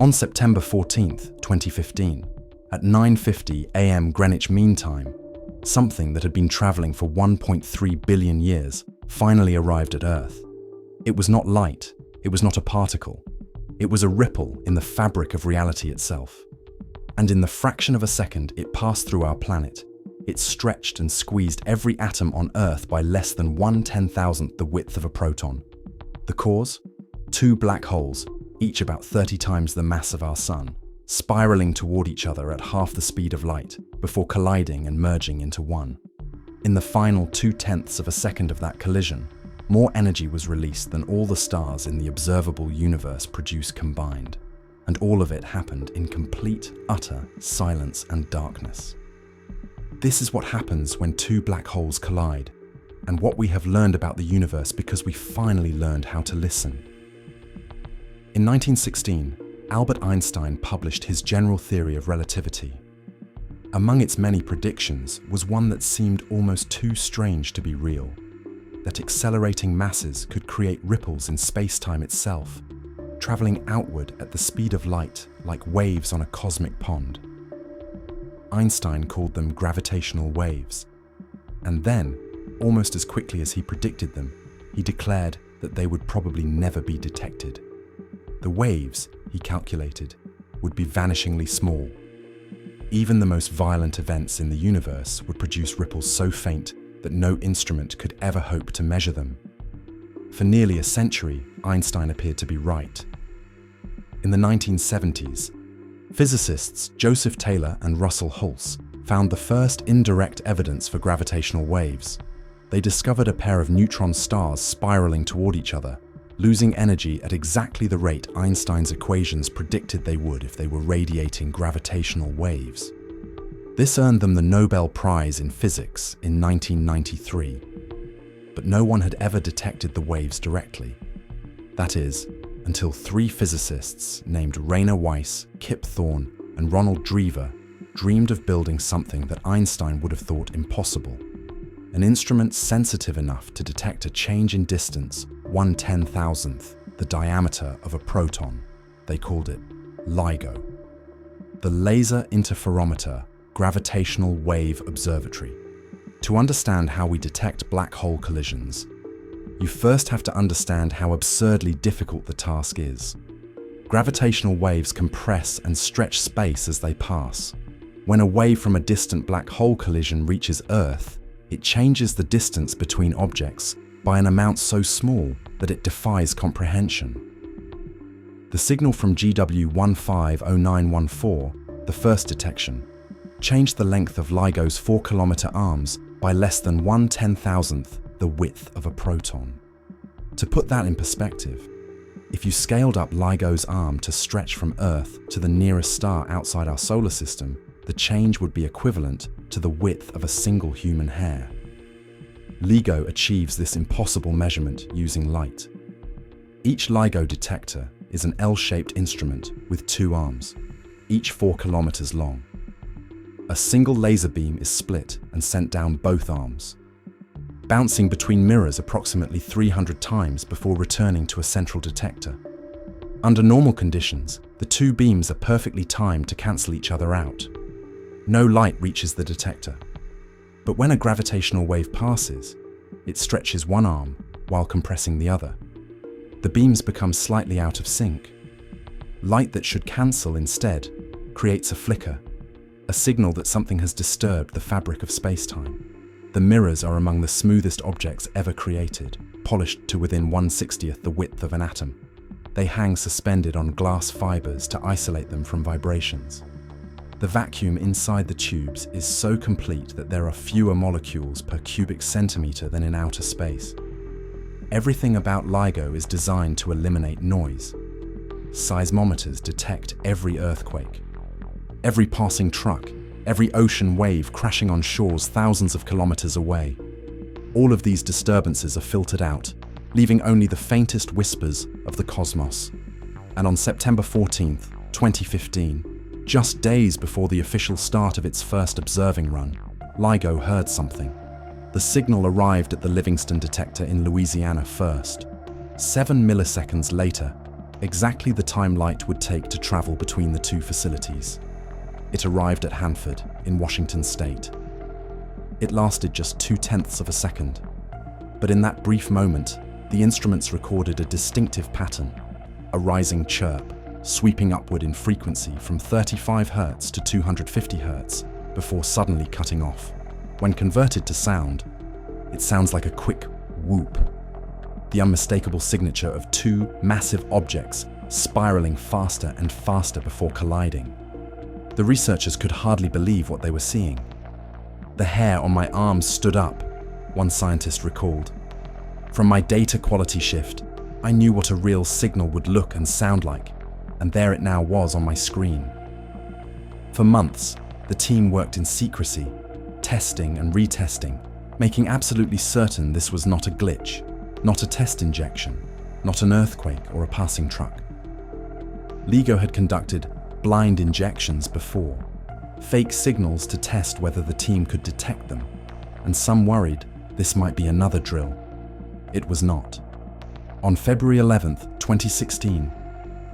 On September 14th, 2015, at 9:50 a.m. Greenwich Mean Time, something that had been traveling for 1.3 billion years finally arrived at Earth. It was not light, it was not a particle, it was a ripple in the fabric of reality itself. And in the fraction of a second it passed through our planet, it stretched and squeezed every atom on Earth by less than 1/10,000th the width of a proton. The cause? Two black holes, each about 30 times the mass of our Sun, spiraling toward each other at half the speed of light before colliding and merging into one. In the final 0.2 of a second of that collision, more energy was released than all the stars in the observable universe produce combined, and all of it happened in complete, utter silence and darkness. This is what happens when two black holes collide, and what we have learned about the universe because we finally learned how to listen. In 1916, Albert Einstein published his general theory of relativity. Among its many predictions was one that seemed almost too strange to be real, that accelerating masses could create ripples in space-time itself, traveling outward at the speed of light like waves on a cosmic pond. Einstein called them gravitational waves, and then, almost as quickly as he predicted them, he declared that they would probably never be detected. The waves, he calculated, would be vanishingly small. Even the most violent events in the universe would produce ripples so faint that no instrument could ever hope to measure them. For nearly a century, Einstein appeared to be right. In the 1970s, physicists Joseph Taylor and Russell Hulse found the first indirect evidence for gravitational waves. They discovered a pair of neutron stars spiraling toward each other, losing energy at exactly the rate Einstein's equations predicted they would if they were radiating gravitational waves. This earned them the Nobel Prize in Physics in 1993. But no one had ever detected the waves directly. That is, until three physicists named Rainer Weiss, Kip Thorne, and Ronald Drever dreamed of building something that Einstein would have thought impossible. An instrument sensitive enough to detect a change in distance 1/10,000th the diameter of a proton. They called it LIGO. The Laser Interferometer Gravitational Wave Observatory. To understand how we detect black hole collisions, you first have to understand how absurdly difficult the task is. Gravitational waves compress and stretch space as they pass. When a wave from a distant black hole collision reaches Earth, it changes the distance between objects by an amount so small that it defies comprehension. The signal from GW 150914, the first detection, changed the length of LIGO's 4-kilometer arms by less than 1/10,000th the width of a proton. To put that in perspective, if you scaled up LIGO's arm to stretch from Earth to the nearest star outside our solar system, the change would be equivalent to the width of a single human hair. LIGO achieves this impossible measurement using light. Each LIGO detector is an L-shaped instrument with two arms, each 4 kilometers long. A single laser beam is split and sent down both arms, bouncing between mirrors approximately 300 times before returning to a central detector. Under normal conditions, the two beams are perfectly timed to cancel each other out. No light reaches the detector. But when a gravitational wave passes, it stretches one arm while compressing the other. The beams become slightly out of sync. Light that should cancel instead creates a flicker, a signal that something has disturbed the fabric of space-time. The mirrors are among the smoothest objects ever created, polished to within 1/60th the width of an atom. They hang suspended on glass fibers to isolate them from vibrations. The vacuum inside the tubes is so complete that there are fewer molecules per cubic centimeter than in outer space. Everything about LIGO is designed to eliminate noise. Seismometers detect every earthquake, every passing truck, every ocean wave crashing on shores thousands of kilometers away. All of these disturbances are filtered out, leaving only the faintest whispers of the cosmos. And on September 14th, 2015, just days before the official start of its first observing run, LIGO heard something. The signal arrived at the Livingston detector in Louisiana first. 7 milliseconds later, exactly the time light would take to travel between the two facilities. It arrived at Hanford, in Washington state. It lasted just 0.2 of a second, but in that brief moment, the instruments recorded a distinctive pattern, a rising chirp, sweeping upward in frequency from 35 Hz to 250 Hz, before suddenly cutting off. When converted to sound, it sounds like a quick whoop, the unmistakable signature of two massive objects spiraling faster and faster before colliding. The researchers could hardly believe what they were seeing. The hair on my arms stood up, one scientist recalled. From my data quality shift, I knew what a real signal would look and sound like, and there it now was on my screen. For months, the team worked in secrecy, testing and retesting, making absolutely certain this was not a glitch, not a test injection, not an earthquake or a passing truck. LIGO had conducted blind injections before, fake signals to test whether the team could detect them, and some worried this might be another drill. It was not. On February 11th, 2016,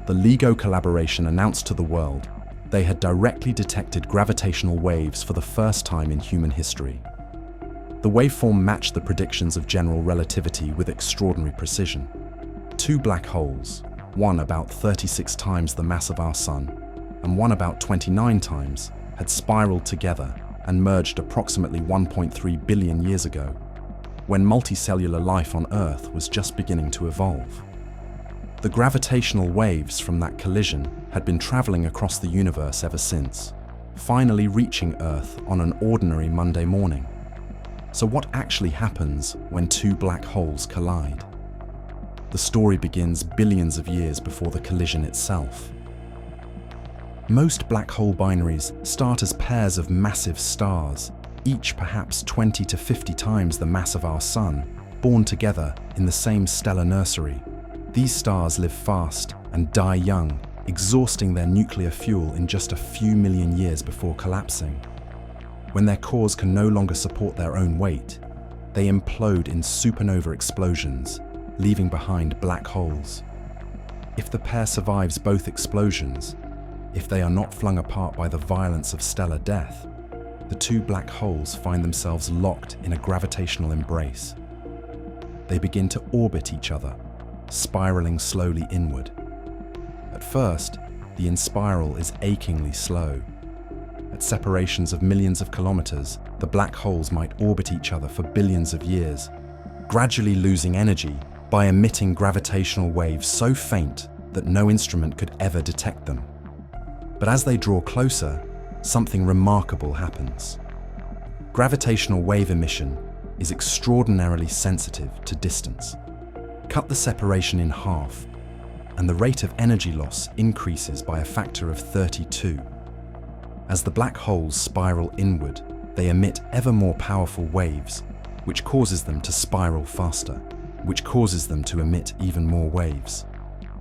the LIGO collaboration announced to the world they had directly detected gravitational waves for the first time in human history. The waveform matched the predictions of general relativity with extraordinary precision. Two black holes, one about 36 times the mass of our Sun, and one about 29 times, had spiraled together and merged approximately 1.3 billion years ago, when multicellular life on Earth was just beginning to evolve. The gravitational waves from that collision had been traveling across the universe ever since, finally reaching Earth on an ordinary Monday morning. So what actually happens when two black holes collide? The story begins billions of years before the collision itself. Most black hole binaries start as pairs of massive stars, each perhaps 20 to 50 times the mass of our Sun, born together in the same stellar nursery. These stars live fast and die young, exhausting their nuclear fuel in just a few million years before collapsing. When their cores can no longer support their own weight, they implode in supernova explosions, leaving behind black holes. If the pair survives both explosions, if they are not flung apart by the violence of stellar death, the two black holes find themselves locked in a gravitational embrace. They begin to orbit each other, spiraling slowly inward. At first, the in-spiral is achingly slow. At separations of millions of kilometers, the black holes might orbit each other for billions of years, gradually losing energy by emitting gravitational waves so faint that no instrument could ever detect them. But as they draw closer, something remarkable happens. Gravitational wave emission is extraordinarily sensitive to distance. Cut the separation in half, and the rate of energy loss increases by a factor of 32. As the black holes spiral inward, they emit ever more powerful waves, which causes them to spiral faster, which causes them to emit even more waves.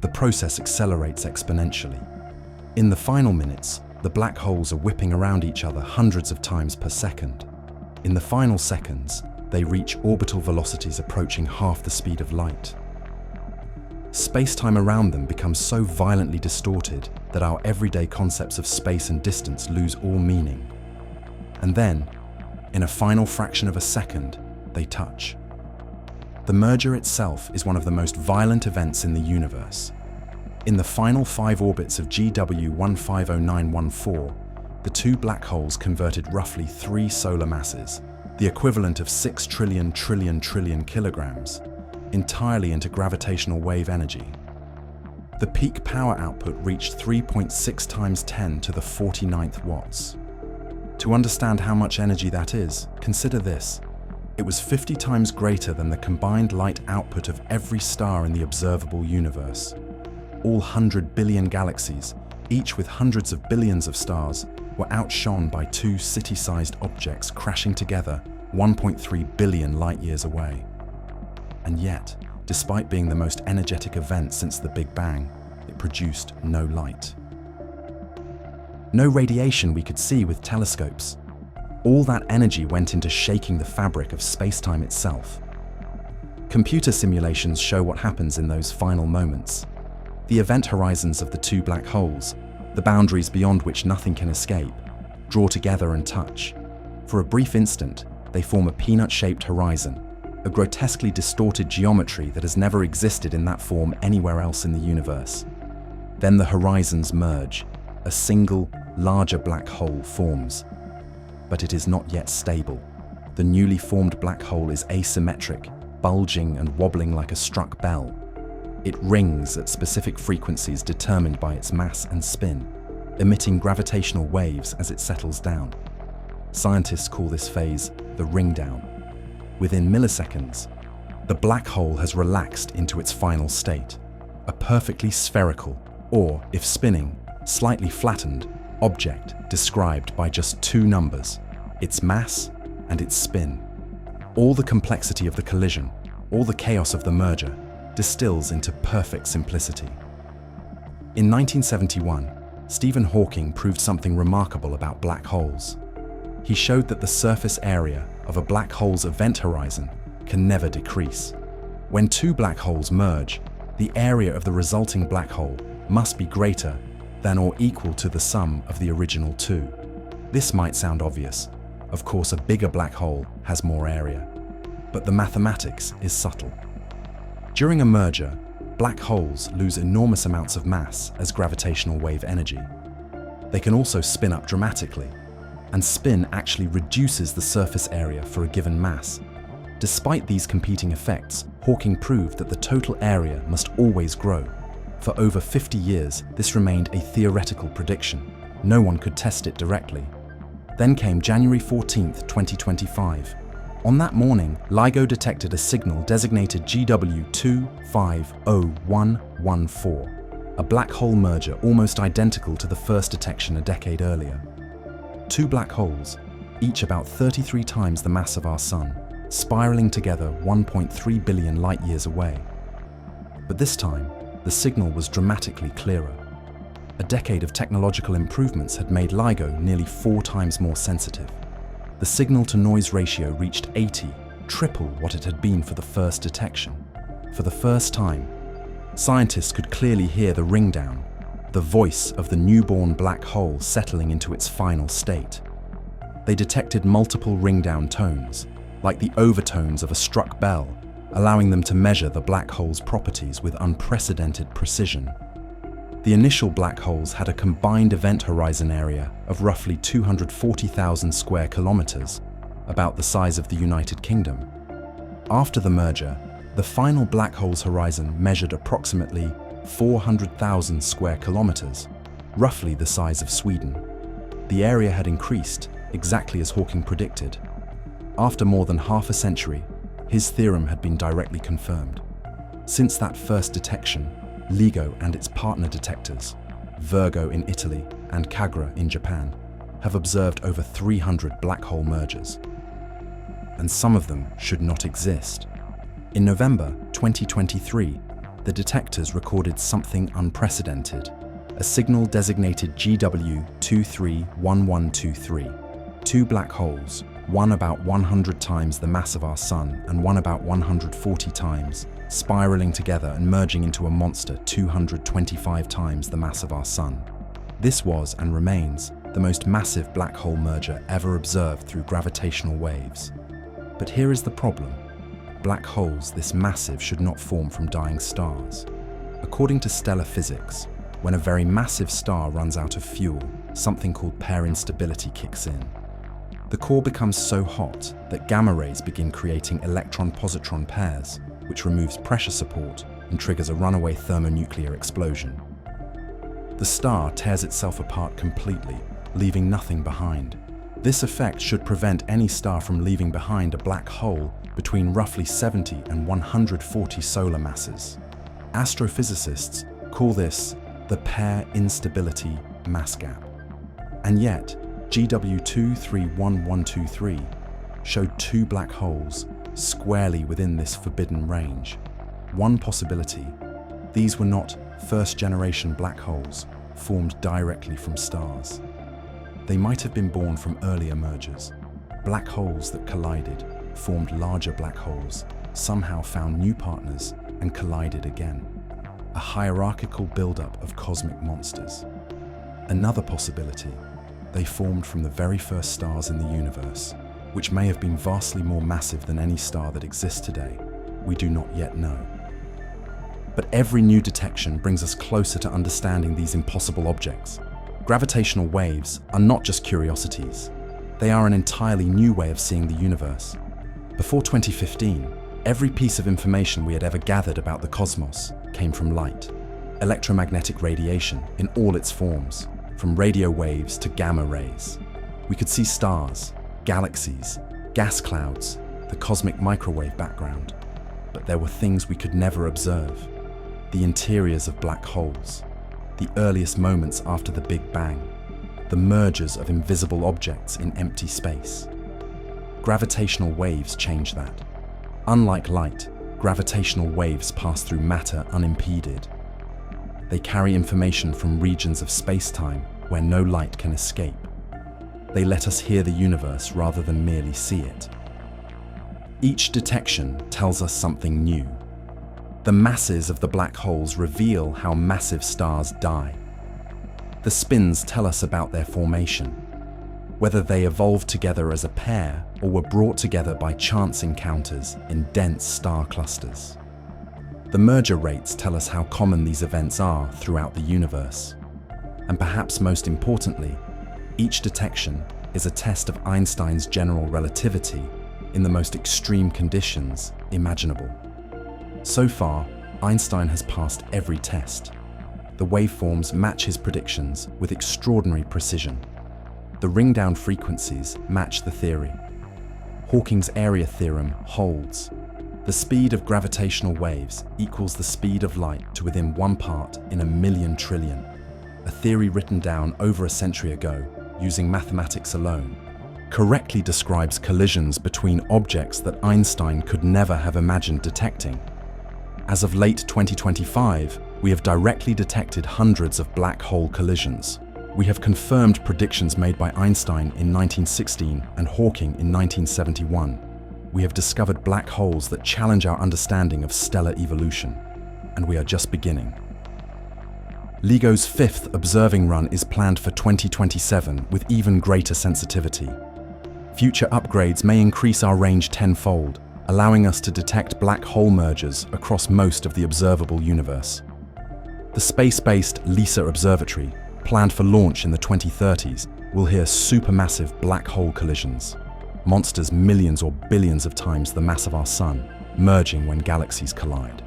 The process accelerates exponentially. In the final minutes, the black holes are whipping around each other hundreds of times per second. In the final seconds, they reach orbital velocities approaching half the speed of light. Space-time around them becomes so violently distorted that our everyday concepts of space and distance lose all meaning. And then, in a final fraction of a second, they touch. The merger itself is one of the most violent events in the universe. In the final 5 orbits of GW 150914, the two black holes converted roughly 3 solar masses, the equivalent of 6 trillion kilograms, entirely into gravitational wave energy. The peak power output reached 3.6 times 10 to the 49th watts. To understand how much energy that is, consider this. It was 50 times greater than the combined light output of every star in the observable universe. All 100 billion galaxies, each with hundreds of billions of stars, were outshone by 2 city-sized objects crashing together 1.3 billion light-years away. And yet, despite being the most energetic event since the Big Bang, it produced no light. No radiation we could see with telescopes. All that energy went into shaking the fabric of space-time itself. Computer simulations show what happens in those final moments. The event horizons of the two black holes, the boundaries beyond which nothing can escape, draw together and touch. For a brief instant, they form a peanut-shaped horizon, a grotesquely distorted geometry that has never existed in that form anywhere else in the universe. Then the horizons merge, a single, larger black hole forms. But it is not yet stable. The newly formed black hole is asymmetric, bulging and wobbling like a struck bell. It rings at specific frequencies determined by its mass and spin, emitting gravitational waves as it settles down. Scientists call this phase the ring down. Within milliseconds, the black hole has relaxed into its final state, a perfectly spherical, or, if spinning, slightly flattened, object described by just two numbers, its mass and its spin. All the complexity of the collision, all the chaos of the merger, distills into perfect simplicity. In 1971, Stephen Hawking proved something remarkable about black holes. He showed that the surface area of a black hole's event horizon can never decrease. When two black holes merge, the area of the resulting black hole must be greater than or equal to the sum of the original two. This might sound obvious. Of course, a bigger black hole has more area. But the mathematics is subtle. During a merger, black holes lose enormous amounts of mass as gravitational wave energy. They can also spin up dramatically, and spin actually reduces the surface area for a given mass. Despite these competing effects, Hawking proved that the total area must always grow. For over 50 years, this remained a theoretical prediction. No one could test it directly. Then came January 14th, 2025. On that morning, LIGO detected a signal designated GW250114, a black hole merger almost identical to the first detection a decade earlier. Two black holes, each about 33 times the mass of our Sun, spiraling together 1.3 billion light-years away. But this time, the signal was dramatically clearer. A decade of technological improvements had made LIGO nearly 4 times more sensitive. The signal-to-noise ratio reached 80, triple what it had been for the first detection. For the first time, scientists could clearly hear the ring down, the voice of the newborn black hole settling into its final state. They detected multiple ring-down tones, like the overtones of a struck bell, allowing them to measure the black hole's properties with unprecedented precision. The initial black holes had a combined event horizon area of roughly 240,000 square kilometers, about the size of the United Kingdom. After the merger, the final black hole's horizon measured approximately 400,000 square kilometers, roughly the size of Sweden. The area had increased, exactly as Hawking predicted. After more than half a century, his theorem had been directly confirmed. Since that first detection, LIGO and its partner detectors, Virgo in Italy and Kagra in Japan, have observed over 300 black hole mergers. And some of them should not exist. In November 2023, the detectors recorded something unprecedented, a signal designated GW231123. Two black holes, one about 100 times the mass of our Sun and one about 140 times, spiraling together and merging into a monster 225 times the mass of our Sun. This was and remains the most massive black hole merger ever observed through gravitational waves. But here is the problem. Black holes this massive should not form from dying stars. According to stellar physics, when a very massive star runs out of fuel, something called pair instability kicks in. The core becomes so hot that gamma rays begin creating electron-positron pairs, which removes pressure support and triggers a runaway thermonuclear explosion. The star tears itself apart completely, leaving nothing behind. This effect should prevent any star from leaving behind a black hole between roughly 70 and 140 solar masses. Astrophysicists call this the pair instability mass gap. And yet, GW231123 showed two black holes squarely within this forbidden range. One possibility, these were not first-generation black holes formed directly from stars. They might have been born from earlier mergers. Black holes that collided, formed larger black holes, somehow found new partners and collided again. a hierarchical buildup of cosmic monsters. Another possibility, they formed from the very first stars in the universe, which may have been vastly more massive than any star that exists today. We do not yet know. But every new detection brings us closer to understanding these impossible objects. Gravitational waves are not just curiosities. They are an entirely new way of seeing the universe. Before 2015, every piece of information we had ever gathered about the cosmos came from light. Electromagnetic radiation in all its forms, from radio waves to gamma rays. We could see stars, galaxies, gas clouds, the cosmic microwave background. But there were things we could never observe. The interiors of black holes, the earliest moments after the Big Bang, the mergers of invisible objects in empty space. Gravitational waves change that. Unlike light, gravitational waves pass through matter unimpeded. They carry information from regions of space-time where no light can escape. They let us hear the universe rather than merely see it. Each detection tells us something new. The masses of the black holes reveal how massive stars die. The spins tell us about their formation, whether they evolved together as a pair or were brought together by chance encounters in dense star clusters. The merger rates tell us how common these events are throughout the universe. And perhaps most importantly, each detection is a test of Einstein's general relativity in the most extreme conditions imaginable. So far, Einstein has passed every test. The waveforms match his predictions with extraordinary precision. The ring-down frequencies match the theory. Hawking's area theorem holds. The speed of gravitational waves equals the speed of light to within 1 part in 1,000,000 trillion, a theory written down over a century ago using mathematics alone, correctly describes collisions between objects that Einstein could never have imagined detecting. As of late 2025, we have directly detected hundreds of black hole collisions. We have confirmed predictions made by Einstein in 1916 and Hawking in 1971. We have discovered black holes that challenge our understanding of stellar evolution, and we are just beginning. LIGO's 5th observing run is planned for 2027 with even greater sensitivity. Future upgrades may increase our range tenfold, allowing us to detect black hole mergers across most of the observable universe. The space-based LISA observatory, planned for launch in the 2030s, will hear supermassive black hole collisions, monsters millions or billions of times the mass of our Sun, merging when galaxies collide.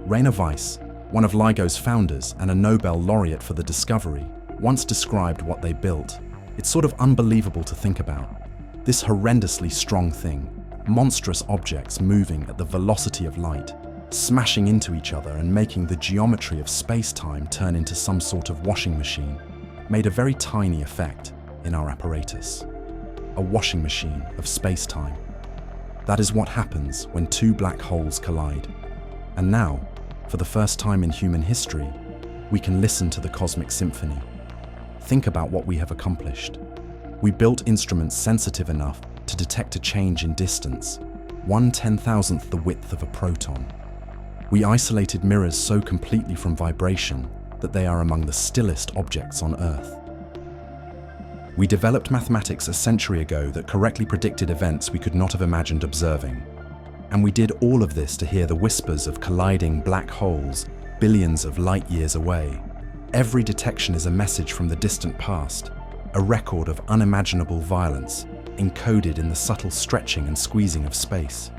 Rainer Weiss, one of LIGO's founders and a Nobel laureate for the discovery, once described what they built. It's sort of unbelievable to think about. This horrendously strong thing, monstrous objects moving at the velocity of light, smashing into each other and making the geometry of space-time turn into some sort of washing machine, made a very tiny effect in our apparatus. A washing machine of space-time. That is what happens when two black holes collide. And now, for the first time in human history, we can listen to the cosmic symphony. Think about what we have accomplished. We built instruments sensitive enough to detect a change in distance, 1/10,000th the width of a proton. We isolated mirrors so completely from vibration that they are among the stillest objects on Earth. We developed mathematics a century ago that correctly predicted events we could not have imagined observing. And we did all of this to hear the whispers of colliding black holes billions of light years away. Every detection is a message from the distant past, a record of unimaginable violence, encoded in the subtle stretching and squeezing of space.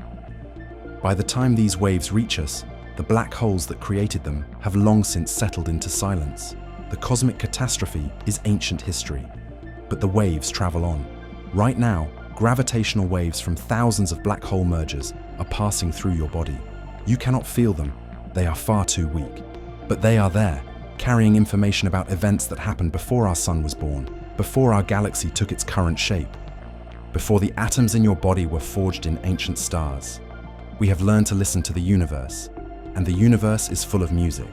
By the time these waves reach us, the black holes that created them have long since settled into silence. The cosmic catastrophe is ancient history, but the waves travel on. Right now, gravitational waves from thousands of black hole mergers are passing through your body. You cannot feel them, they are far too weak. But they are there, carrying information about events that happened before our sun was born, before our galaxy took its current shape, before the atoms in your body were forged in ancient stars. We have learned to listen to the universe, and the universe is full of music.